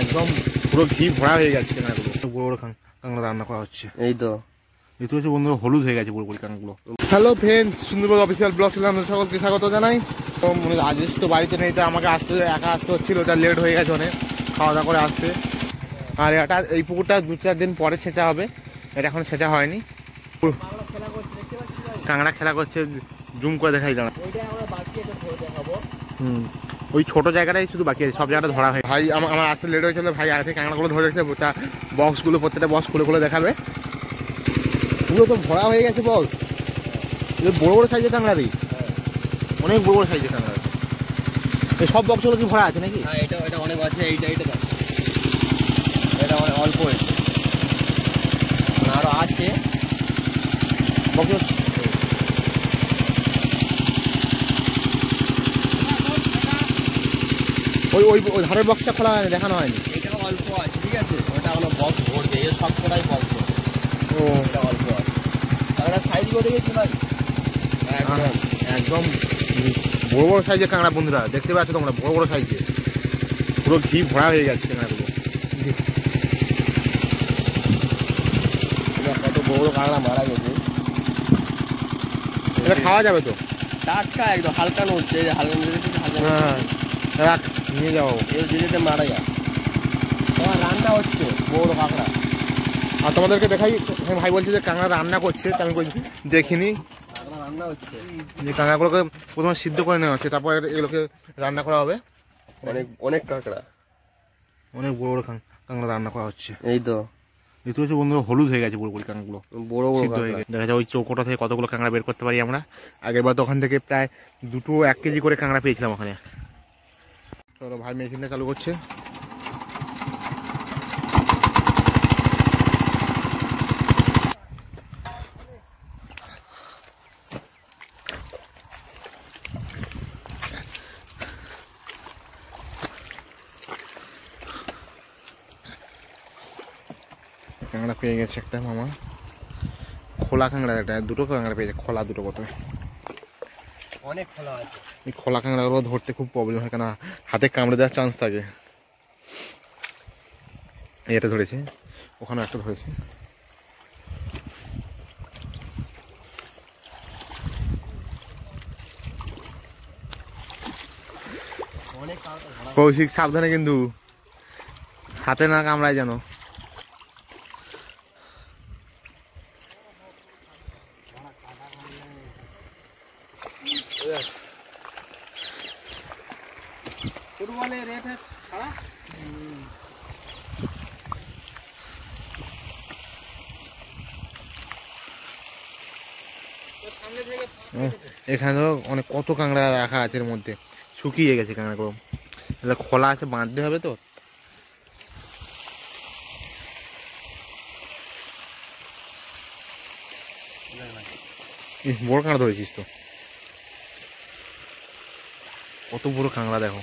একদম পুরো ঘি ভরা হয়ে যাচ্ছে কাঁকড়াগুলো, বড় বড় কাঁকড়া রান্না করা হচ্ছে। এই তো দেখতে পাচ্ছি বন্ধুরা, হলুদ হয়ে গেছে পুরোপুরি কাঁকড়াগুলো। Hello friends, Sundarban official blog চ্যানেলে আপনাদের সকলকে স্বাগত জানাই। তো রাজেশ তো বাড়িতে নেই, তো আমাকে একা আসতে হচ্ছিল, ওটা লেট হয়ে গেছে অনেক খাওয়া দাওয়া করে আসতে। আর এটা এই পুকুরটা 2-4 দিন পরে ছেঁচা হবে, এটা এখন ছেঁচা হয়নি। কাঁকড়া খেলা করছে, জুম করে দেখাই দাঁড়া। ওই ছোট জায়গাটাই শুধু বাকি আছে, সব জায়গাটা ধরা হয়। ভাই আমার আসতে লেট হয়েছিল, ভাই আগে থেকে কাঁকড়াগুলো ধরে রেখেছে, বক্সগুলো প্রত্যেকটা বক্স খুলে খুলে দেখাবে। পুরো তো ভরা হয়ে গেছে বক্স, বড় বড় সাইজের কাঁকড়া দিই, অনেক বড় বড় সাইজের কাঁকড়া। এই সব বক্সগুলো কি ভরা আছে নাকি? হ্যাঁ, এটা অনেক আছে। এইটা অল্প হয়েছে, আরো আছে বক্স। ওই ধারের বক্সটা খোলা হয়নি, দেখানো হয়নি। এটা অল্প আছে, ঠিক আছে। ওটা হলো বক্স ভরবে, এর সব কটাই বক্স। ও, এটা অল্প আছে। কাঁকড়ার সাইজ করে দেখেছি ভাই, একদম বড় বড় সাইজের কাঁকড়া বন্ধুরা, দেখতে পাচ্ছ তোমরা, বড় বড় সাইজের, পুরো ঘি ভরা হয়ে যাচ্ছে কাঁকড়াগুলো। কত বড় কাঁকড়া মারা গেছে। এটা খাওয়া যাবে তো? টাটকা একদম, হালকা নড়ছে, হালকা হ্যাঁ, রাখ নিয়ে যাও। এর যেতে মারা যায়। তোমার রান্না হচ্ছে বড় কাঁকড়া। আর তোমাদেরকে দেখাই, ভাই বলছি যে কাঁকড়া রান্না করছে, আমি দেখিনি। কাঁকড়া রান্না হচ্ছে, যে কাঁকড়াগুলোকে প্রথমে সিদ্ধ করে নেওয়া হচ্ছে, তারপর এগুলোকে রান্না করা হবে। অনেক কাঁকড়া, অনেক বড় বড় কাঁকড়া রান্না করা হচ্ছে। এই তো দেখতে পাচ্ছি বন্ধুরা, হলুদ হয়ে গেছে পুরোপুরি কাঁকড়াগুলো, বড় বড় সিদ্ধ হয়ে গেছে। দেখা যায় ওই চৌকোটা থেকে কতগুলো কাঁকড়া বের করতে পারি আমরা। আগেরবার তো ওখান থেকে প্রায় 2-1 কেজি করে কাঁকড়া পেয়েছিলাম ওখানে। চলো ভাই মেশিনটা চালু করছে। কাঁকড়া পেয়ে গেছে একটা মামা, খোলা কাঁকড়া, একটা দুটো কাঁকড়া পেয়েছে, খোলা দুটো প্রথমে। অনেক খোলা আছে। এই খোলা কাঁকড়াগুলো ধরতে খুব প্রবলেম হয়, কেন হাতে কামড়ে দেওয়ার চান্স থাকে। এটা ধরেছে, ওখানে একটা ধরেছে। কৌশিক সাবধানে কিন্তু, হাতে না কামড়ায় যেন। এখানে তো অনেক কত কাঁকড়া রাখা আছে, এর মধ্যে শুকিয়ে গেছে কাঁকড়াগুলো। খোলা আছে, বাঁধতে হবে তো। বড় কাঁকড়া ধরেছিস তো, কত বড় কাঁকড়া দেখো।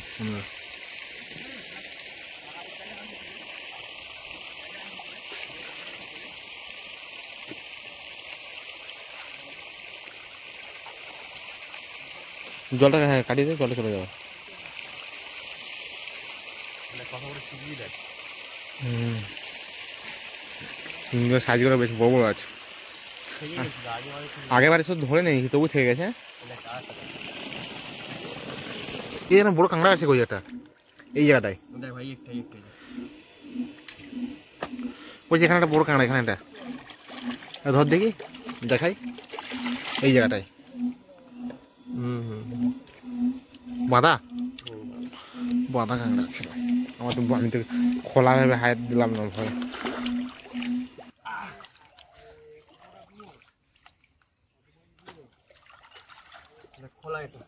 জলটা কাটিয়ে দেয়, জলটা চলে যাবে। সাইজ করে বেশ বড় বড় আছে। আগেবারে সব ধরে নেই, তবু থেকে গেছে। এই যেন বড় কাঁকড়া আছে, কই একটা এই জায়গাটায় বলছি, এখানে একটা বড় কাঁকড়া, এখানে একটা ধর দেখি, দেখাই এই জায়গাটায়। বাঁধা বাঁধা কাঁকড়া ছিল আমার তো, আমি তো খোলা ভাবে হাত দিলাম না ভয়। খোলা এটা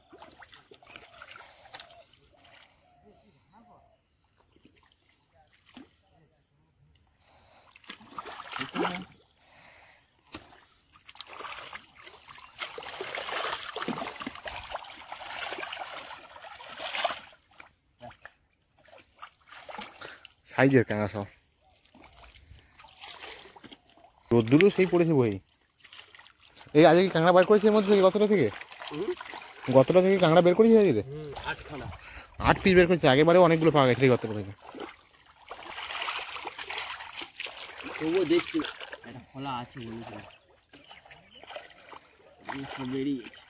সাইজের কাঁকড়া সব, রোদ্দুরও সেই পড়েছে বই। এই আজকে কি কাঁকড়া বার করেছে এর মধ্যে থেকে, গতটা থেকে কাঁকড়া বের করেছি আজকে? 8 পিস বের করছে, আগেবারে অনেকগুলো পাওয়া গেছে এই গর্ত থেকে। তবুও দেখছি একটা খোলা আছে বলেছিল, সব বেরিয়ে গেছে।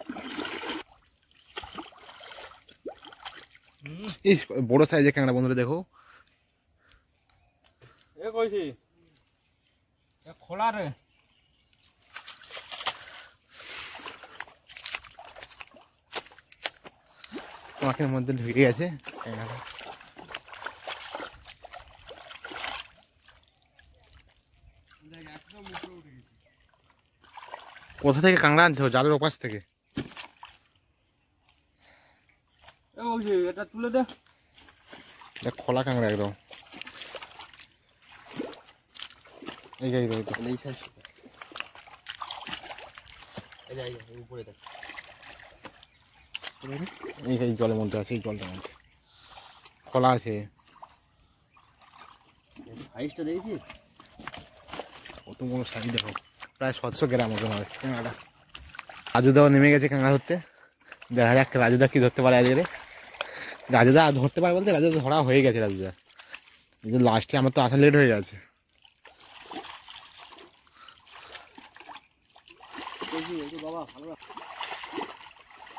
এই বড় সাইজের কাঁকড়া বন্ধুরা দেখো, এ কইছি এ খোলা রে। মাছের মধ্যে ঢুকে গেছে কাঁকড়াটা। কোথা থেকে কাঁকড়া আনছো? জালের ওপাশ থেকে। এটা তুলে দে, খোলা কাঁকড়া একদম। এই যে উপরে দেখ, এই জলের মধ্যে আছে, এই জলটার মধ্যে খোলা আছে। সাইজটা দেখেছিস কত বড় সাইজ দেখো, প্রায় 700 গ্রাম মতন হবে কাঁকড়াটা। রাজুদাও নেমে গেছে কাঁকড়া ধরতে, দেখা যাক রাজুদা কি ধরতে পারে আজকে। রাজুদা ধরতে পারে বলতে রাজুদা ধরা হয়ে গেছে রাজুদা, কিন্তু লাস্টে আমার তো আসা লেট হয়ে গেছে।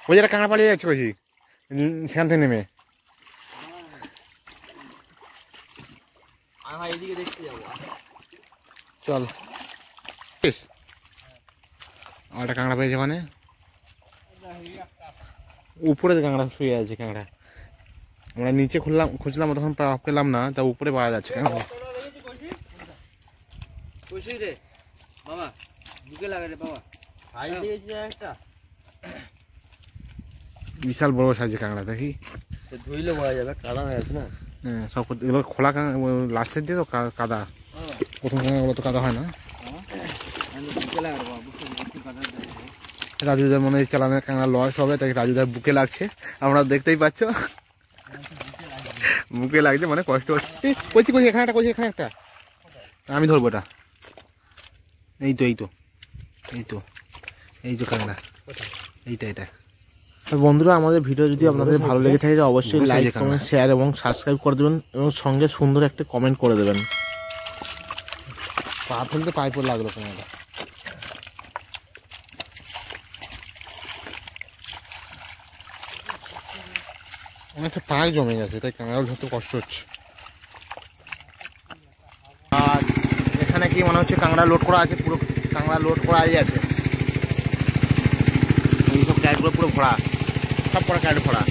ওই যারা কাঁকড়া পালিয়ে যাচ্ছে কইছি সেখান থেকে নেমে। এদিকে দেখতে যাবো, চল। আর একটা কাঁকড়া পেয়েছে, মানে উপরে কাঁকড়া শুয়ে আছে কাঁকড়া। আমরা নিচে খুঁজলাম তখন পেলাম না, তা উপরে পাওয়া যাচ্ছে কাঁকড়া। রে বাবা, বুকে লাগা রে বাবা, সাইজ দিয়েছি একটা বিশাল বড় সাইজের কাঁকড়া, দেখি ধুইলে বোঝা যাবে, কাদা হয়ে আছে না। হ্যাঁ, সব এগুলো খোলা লাস্টের দিয়ে তো কাদা, প্রথম কাঁকড়াগুলো তো কাদা হয় না। রাজুদার মনে হয় চালানের কাঁকড়া লস হবে, তাই রাজুদার বুকে লাগছে, আমরা দেখতেই পাচ্ছ বুকে লাগছে, মানে কষ্ট হচ্ছে। কইছি এখানে একটা, কইছি এখানে একটা, আমি ধরবো এটা। এই তো এই তো এই তো এই তো কাঁকড়া, এইটা। বন্ধুরা, আমাদের ভিডিও যদি আপনাদের ভালো লেগে থাকে অবশ্যই লাইক, কমেন্ট, শেয়ার এবং সাবস্ক্রাইব করে দেবেন, এবং সঙ্গে সুন্দর একটা কমেন্ট করে দেবেন। পা ফেলতে পায়ে পড়ে লাগলো কাঁকড়া। অনেকটা পায়ে জমে গেছে, তাই কাঁকড়া ধরতে কষ্ট হচ্ছে। আর এখানে কি মনে হচ্ছে কাঁকড়া লোড করা আছে, পুরো কাঁকড়া লোড করাই আছে, এইসব ক্যারেটগুলো পুরো ভরা, সব করা ক্যারেট ভরা।